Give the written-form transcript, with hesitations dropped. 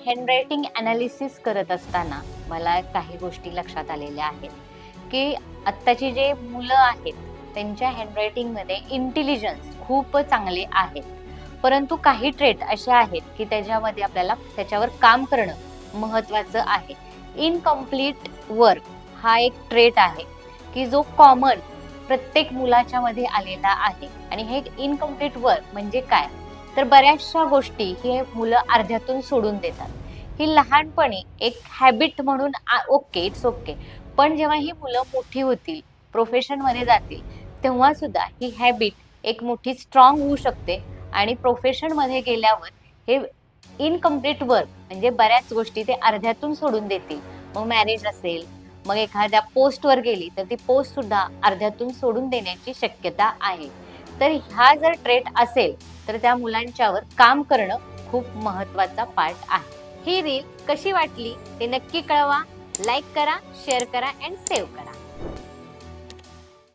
Handwriting analysis करत असताना मला काही गोष्टी लक्षात आलेल्या आहेत, की आत्ताची जे मुलं आहेत, त्यांच्या हँडरायटिंगमध्ये इंटेलिजन्स खूप चांगले आहेत. परंतु काही ट्रेट असे आहेत, की त्याच्यामध्ये आपल्याला त्याच्यावर काम करणं महत्त्वाचं आहे. इनकम्प्लीट वर्क हा एक ट्रेट आहे, की जो कॉमन प्रत्येक मुलाच्यामध्ये आलेला आहे. आणि हे इनकम्प्लीट वर्क म्हणजे काय? तर बऱ्याचशा गोष्टी हे मुलं अर्ध्यातून सोडून देतात. ही लहानपणी एक हॅबिट म्हणून ओके, इट्स ओके. पण जेव्हा ही मुलं मोठी होतील, प्रोफेशनमध्ये जातील, तेव्हा सुद्धा ही हॅबिट एक मोठी स्ट्राँग होऊ शकते आणि प्रोफेशनमध्ये गेल्यावर हे इनकम्प्लीट वर्क म्हणजे बऱ्याच गोष्टी ते अर्ध्यातून सोडून देतील. मग मॅरेज असेल, मग एखाद्या पोस्टवर गेली, तर ती पोस्ट सुद्धा अर्ध्यातून सोडून देण्याची शक्यता आहे. तर हा जर ट्रेट असेल, तर त्या मुलांच्यावर काम करणं खूप महत्त्वाचा पार्ट आहे. ही रील कशी वाटली ते नक्की कळवा. लाईक करा, शेअर करा अँड सेव्ह करा.